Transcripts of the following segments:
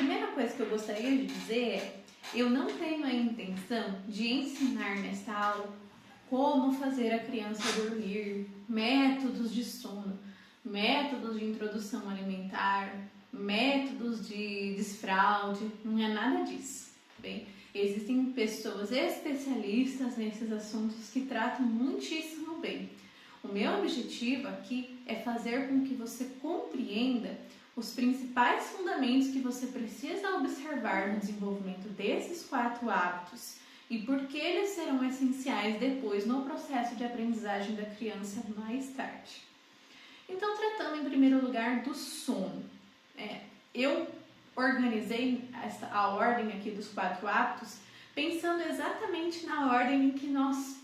primeira coisa que eu gostaria de dizer é: eu não tenho a intenção de ensinar nesta aula como fazer a criança dormir, métodos de sono, métodos de introdução alimentar, métodos de desfraude, não é nada disso, bem? Existem pessoas especialistas nesses assuntos que tratam muitíssimo bem. O meu objetivo aqui é fazer com que você compreenda os principais fundamentos que você precisa observar no desenvolvimento desses 4 hábitos e por que eles serão essenciais depois no processo de aprendizagem da criança mais tarde. Então, tratando em primeiro lugar do sono, eu organizei a ordem aqui dos 4 hábitos pensando exatamente na ordem em que nós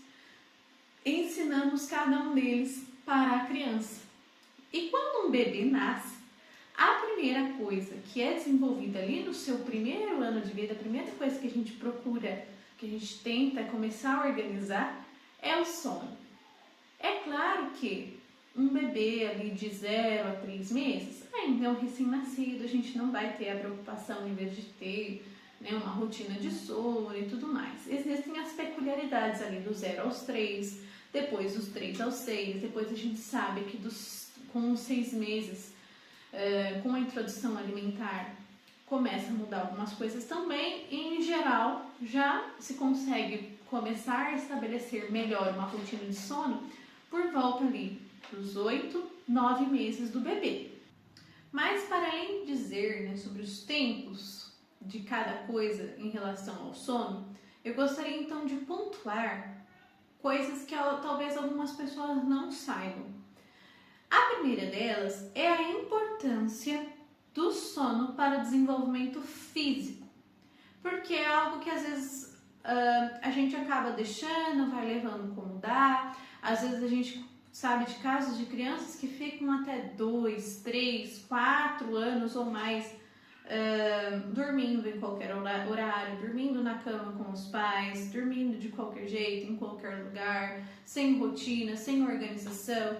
ensinamos cada um deles para a criança. E quando um bebê nasce, a primeira coisa que é desenvolvida ali no seu primeiro ano de vida, a primeira coisa que a gente procura, que a gente tenta começar a organizar, é o sono. É claro que um bebê ali de 0 a 3 meses, ainda é um recém-nascido, a gente não vai ter a preocupação em vez de ter uma rotina de sono e tudo mais. Existem as peculiaridades ali do 0 aos 3, depois dos 3 aos 6, depois a gente sabe que com os 6 meses, com a introdução alimentar, começa a mudar algumas coisas também, e em geral já se consegue começar a estabelecer melhor uma rotina de sono por volta ali dos 8, 9 meses do bebê. Mas para além de dizer sobre os tempos de cada coisa em relação ao sono, eu gostaria então de pontuar coisas que talvez algumas pessoas não saibam. A primeira delas é a importância do sono para o desenvolvimento físico, porque é algo que às vezes a gente acaba deixando, vai levando como dá. Às vezes a gente sabe de casos de crianças que ficam até 2, 3, 4 anos ou mais dormindo em qualquer horário, dormindo na cama com os pais, dormindo de qualquer jeito, em qualquer lugar, sem rotina, sem organização.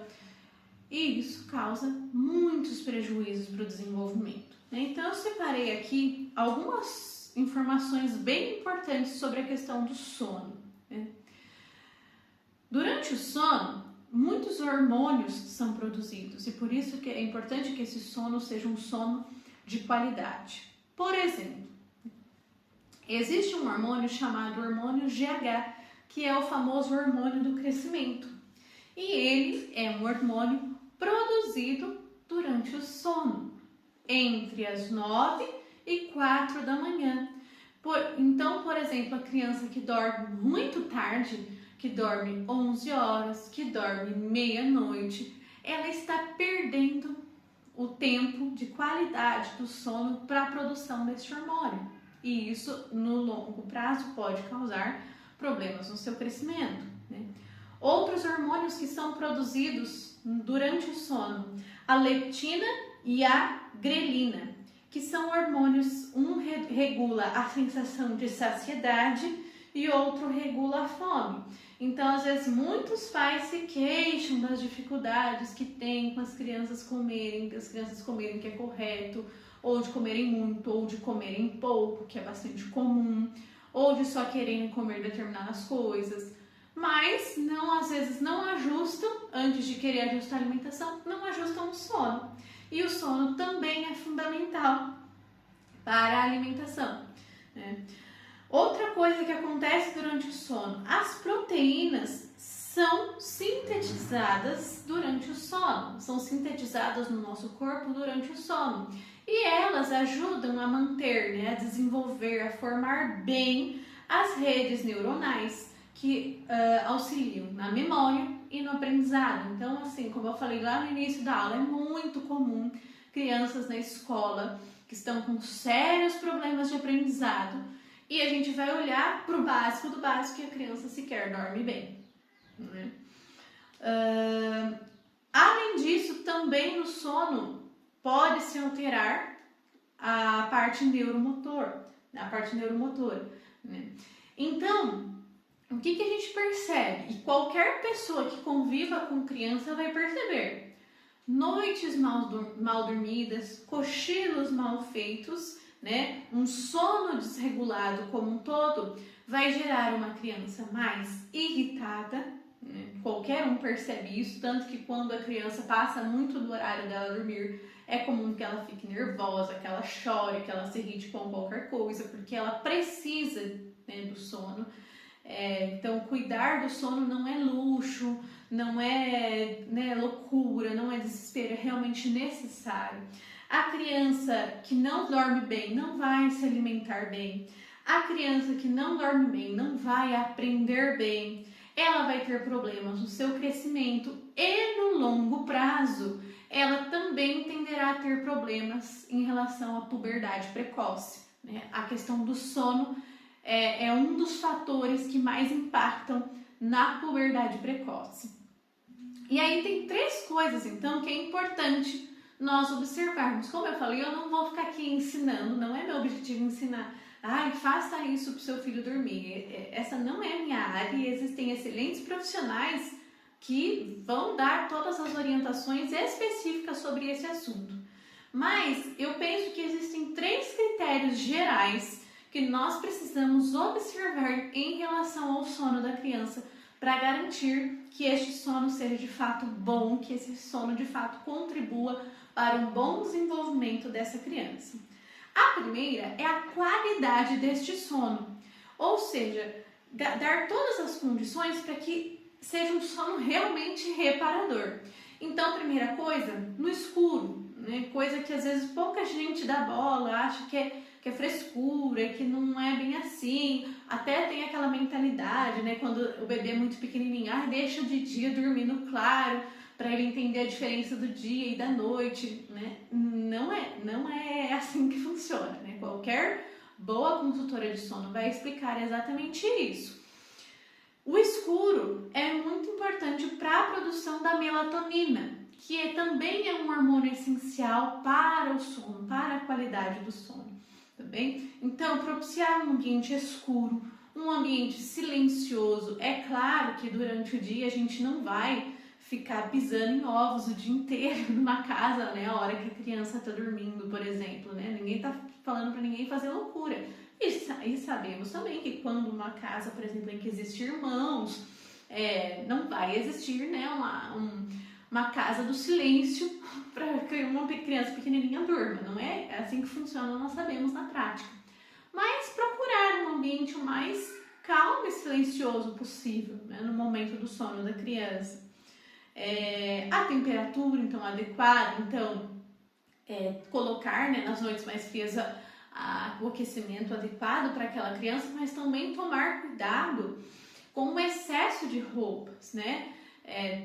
E isso causa muitos prejuízos para o desenvolvimento. Então eu separei aqui algumas informações bem importantes sobre a questão do sono. Durante o sono, muitos hormônios são produzidos e por isso que é importante que esse sono seja um sono de qualidade. Por exemplo, existe um hormônio chamado hormônio GH, que é o famoso hormônio do crescimento. E ele é um hormônio produzido durante o sono, entre as 9 e 4 da manhã. Então, por exemplo, a criança que dorme muito tarde, que dorme 11 horas, que dorme meia-noite, ela está perdendo o tempo de qualidade do sono para a produção desse hormônio. E isso, no longo prazo, pode causar problemas no seu crescimento. Outros hormônios que são produzidos durante o sono, a leptina e a grelina, que são hormônios, um regula a sensação de saciedade e outro regula a fome. Então, às vezes, muitos pais se queixam das dificuldades que tem com as crianças comerem, que é correto, ou de comerem muito, ou de comerem pouco, que é bastante comum, ou de só quererem comer determinadas coisas. Mas às vezes não ajustam, antes de querer ajustar a alimentação, não ajustam o sono. E o sono também é fundamental para a alimentação. Outra coisa que acontece durante o sono, as proteínas são sintetizadas durante o sono, são sintetizadas no nosso corpo durante o sono. E elas ajudam a manter, a desenvolver, a formar bem as redes neuronais, que auxiliam na memória e no aprendizado. Então, assim, como eu falei lá no início da aula, é muito comum crianças na escola que estão com sérios problemas de aprendizado e a gente vai olhar para o básico do básico e a criança sequer dorme bem. Além disso, também no sono pode-se alterar a parte neuromotora. Então, o que a gente percebe? E qualquer pessoa que conviva com criança vai perceber. Noites mal dormidas, cochilos mal feitos né? Um sono desregulado como um todo vai gerar uma criança mais irritada, né? Qualquer um percebe isso, tanto que quando a criança passa muito do horário dela dormir, é comum que ela fique nervosa, que ela chore, que ela se irrite com qualquer coisa, porque ela precisa, né, do sono. Então, cuidar do sono não é luxo, não é, né, loucura, não é desespero, é realmente necessário. A criança que não dorme bem não vai se alimentar bem. A criança que não dorme bem não vai aprender bem. Ela vai ter problemas no seu crescimento e no longo prazo ela também tenderá a ter problemas em relação à puberdade precoce, né? A questão do sono é um dos fatores que mais impactam na puberdade precoce. E aí tem 3 coisas, então, que é importante nós observarmos. Como eu falei, eu não vou ficar aqui ensinando, não é meu objetivo ensinar, faça isso para o seu filho dormir. Essa não é a minha área e existem excelentes profissionais que vão dar todas as orientações específicas sobre esse assunto. Mas eu penso que existem 3 critérios gerais que nós precisamos observar em relação ao sono da criança para garantir que este sono seja de fato bom, que esse sono de fato contribua para um bom desenvolvimento dessa criança. A primeira é a qualidade deste sono, ou seja, dar todas as condições para que seja um sono realmente reparador. Então, primeira coisa, no escuro, né? Coisa que às vezes pouca gente dá bola, acha que é frescura, que não é bem assim, até tem aquela mentalidade, né? Quando o bebê é muito pequenininho, deixa de dia dormindo claro, para ele entender a diferença do dia e da noite, né? Não é assim que funciona, né? Qualquer boa consultora de sono vai explicar exatamente isso. O escuro é muito importante para a produção da melatonina, que também é um hormônio essencial para o sono, para a qualidade do sono, tá bem? Então, propiciar um ambiente escuro, um ambiente silencioso. É claro que durante o dia a gente não vai ficar pisando em ovos o dia inteiro numa casa, né, a hora que a criança está dormindo, por exemplo, né? Ninguém está falando para ninguém fazer loucura. E sabemos também que quando uma casa, por exemplo, em que existem irmãos, não vai existir, né, uma casa do silêncio para que uma criança pequenininha durma. Não é assim que funciona, nós sabemos na prática. Mas procurar um ambiente o mais calmo e silencioso possível, né, no momento do sono da criança. A temperatura, então, adequada, então, colocar, né, nas noites mais frias o aquecimento adequado para aquela criança, mas também tomar cuidado com o excesso de roupas, né?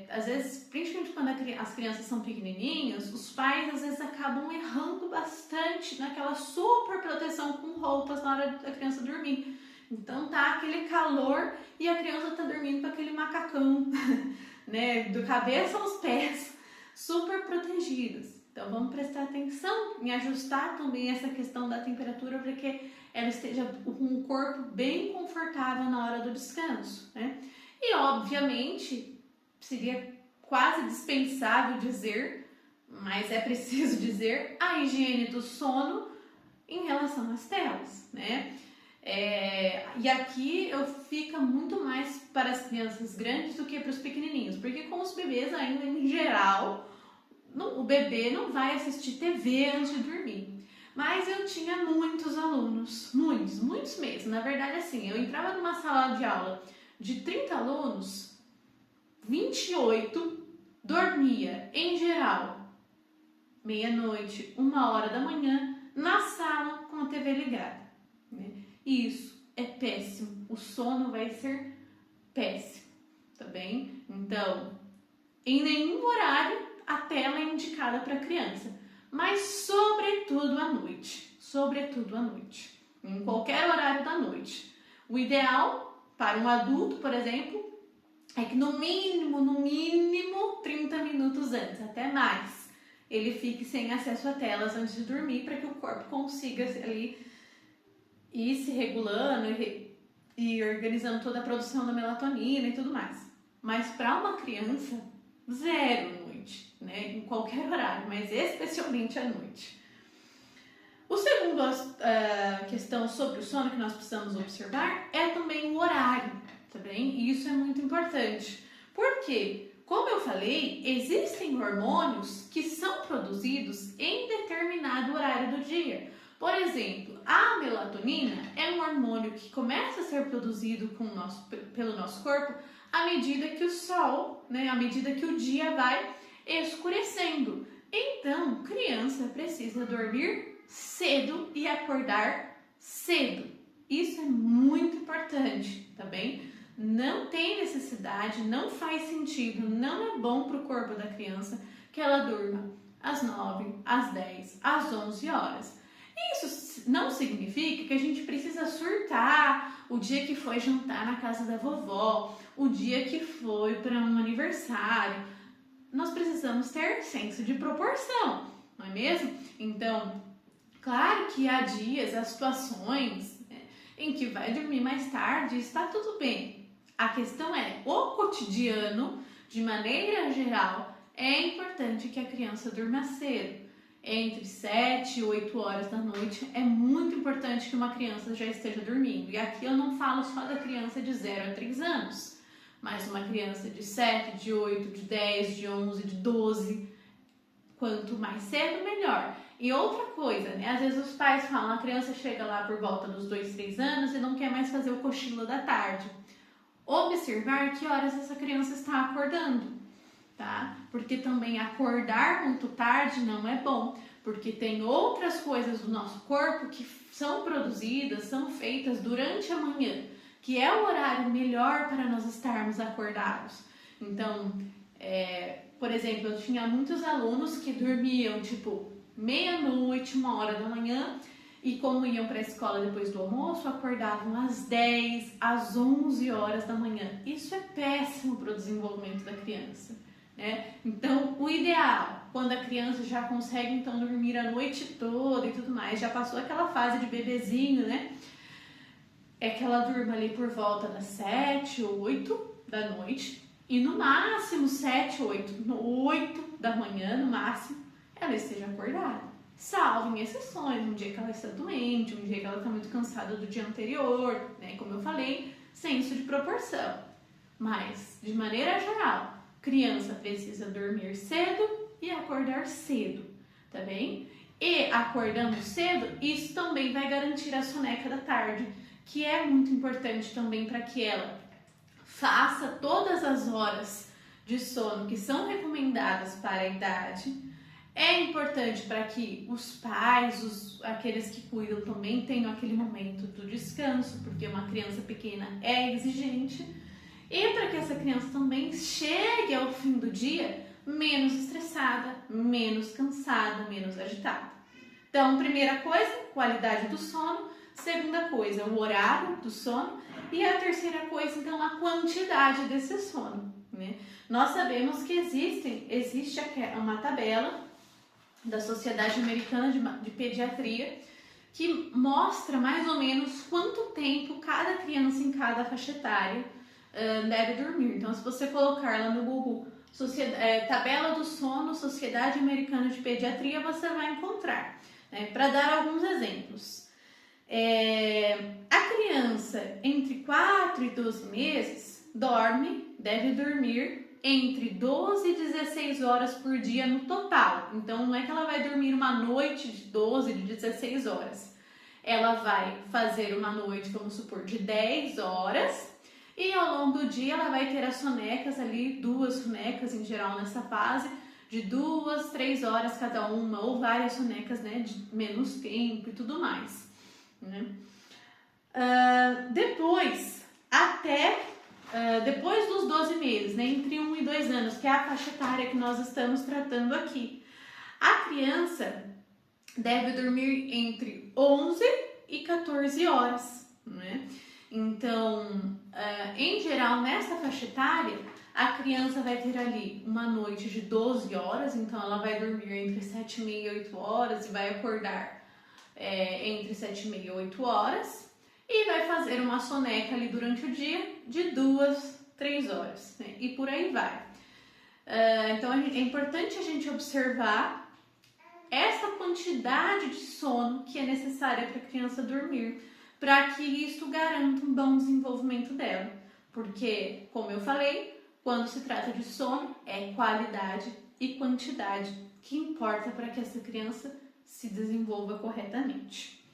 Às vezes, principalmente quando as crianças são pequenininhas, os pais às vezes acabam errando bastante naquela super proteção com roupas na hora da criança dormir. Então tá aquele calor e a criança tá dormindo com aquele macacão, né? Do cabeça aos pés, super protegidos. Então vamos prestar atenção em ajustar também essa questão da temperatura para que ela esteja com o corpo bem confortável na hora do descanso, né? E obviamente seria quase dispensável dizer, mas é preciso dizer, a higiene do sono em relação às telas, né? E aqui fica muito mais para as crianças grandes do que para os pequenininhos, porque com os bebês ainda em geral, o bebê não vai assistir TV antes de dormir. Mas eu tinha muitos alunos, muitos mesmo. Na verdade, assim, eu entrava numa sala de aula de 30 alunos, 28 dormia, em geral, meia-noite, 1h da manhã, na sala com a TV ligada, né? E isso é péssimo. O sono vai ser péssimo, tá bem? Então, em nenhum horário a tela é indicada para criança, mas sobretudo à noite, em qualquer horário da noite. O ideal para um adulto, por exemplo, é que no mínimo 30 minutos antes, até mais, ele fique sem acesso a telas antes de dormir, para que o corpo consiga ali ir se regulando e organizando toda a produção da melatonina e tudo mais. Mas para uma criança, 0 noite, né? Em qualquer horário, mas especialmente à noite. O segundo questão sobre o sono que nós precisamos observar é também o horário, tá bem? E isso é muito importante. Por quê? Como eu falei, existem hormônios que são produzidos em determinado horário do dia. Por exemplo, a melatonina é um hormônio que começa a ser produzido pelo nosso corpo à medida que o sol, né, à medida que o dia vai escurecendo. Então, criança precisa dormir cedo e acordar cedo. Isso é muito importante, tá bem? Não tem necessidade, não faz sentido, não é bom para o corpo da criança que ela durma às 9, às 10, às 11 horas. Isso não significa que a gente precisa surtar o dia que foi jantar na casa da vovó, o dia que foi para um aniversário. Nós precisamos ter senso de proporção, não é mesmo? Então, claro que há dias, há situações em que vai dormir mais tarde, está tudo bem. A questão é, o cotidiano, de maneira geral, é importante que a criança durma cedo. Entre 7 e 8 horas da noite, é muito importante que uma criança já esteja dormindo. E aqui eu não falo só da criança de 0 a 3 anos, mas uma criança de 7, de 8, de 10, de 11, de 12, quanto mais cedo, melhor. E outra coisa, né? Às vezes os pais falam, a criança chega lá por volta dos 2, 3 anos e não quer mais fazer o cochilo da tarde. Observar que horas essa criança está acordando, tá? Porque também acordar muito tarde não é bom, porque tem outras coisas do nosso corpo que são produzidas, são feitas durante a manhã, que é o horário melhor para nós estarmos acordados. Então, por exemplo, eu tinha muitos alunos que dormiam tipo meia-noite, 1 hora da manhã, e como iam para a escola depois do almoço, acordavam às 10, às 11 horas da manhã. Isso é péssimo para o desenvolvimento da criança, né? Então, o ideal, quando a criança já consegue então dormir a noite toda e tudo mais, já passou aquela fase de bebezinho, né? É que ela durma ali por volta das 7 ou 8 da noite e no máximo 7, 8 da manhã, no máximo, ela esteja acordada. Salvo em exceções, um dia que ela está doente, um dia que ela está muito cansada do dia anterior, né? Como eu falei, senso de proporção. Mas, de maneira geral, criança precisa dormir cedo e acordar cedo, tá bem? E acordando cedo, isso também vai garantir a soneca da tarde, que é muito importante também para que ela faça todas as horas de sono que são recomendadas para a idade. É importante para que os pais, aqueles que cuidam também tenham aquele momento do descanso, porque uma criança pequena é exigente. E para que essa criança também chegue ao fim do dia menos estressada, menos cansada, menos agitada. Então, primeira coisa, qualidade do sono. Segunda coisa, o horário do sono. E a terceira coisa, então, a quantidade desse sono, né? Nós sabemos que existe uma tabela da Sociedade Americana de Pediatria que mostra mais ou menos quanto tempo cada criança em cada faixa etária deve dormir. Então, se você colocar lá no Google tabela do sono, Sociedade Americana de Pediatria, você vai encontrar. Né? Para dar alguns exemplos. A criança entre 4 e 12 meses deve dormir entre 12 e 16 horas por dia no total. Então, não é que ela vai dormir uma noite de 12, de 16 horas. Ela vai fazer uma noite, vamos supor, de 10 horas e ao longo do dia ela vai ter as sonecas ali, 2 sonecas em geral nessa fase, de 2, 3 horas cada uma, ou várias sonecas, né, de menos tempo e tudo mais. Né? Depois dos 12 meses, né, entre 1 e 2 anos, que é a faixa etária que nós estamos tratando aqui, a criança deve dormir entre 11 e 14 horas, né? Então, em geral, nessa faixa etária, a criança vai ter ali uma noite de 12 horas, então ela vai dormir entre 7h30 e 8 horas e vai acordar entre 7h30 e 8 horas e vai fazer uma soneca ali durante o dia de 2, 3 horas, né? E por aí vai. Então, é importante a gente observar essa quantidade de sono que é necessária para a criança dormir, para que isso garanta um bom desenvolvimento dela. Porque, como eu falei, quando se trata de sono, é qualidade e quantidade que importa para que essa criança se desenvolva corretamente.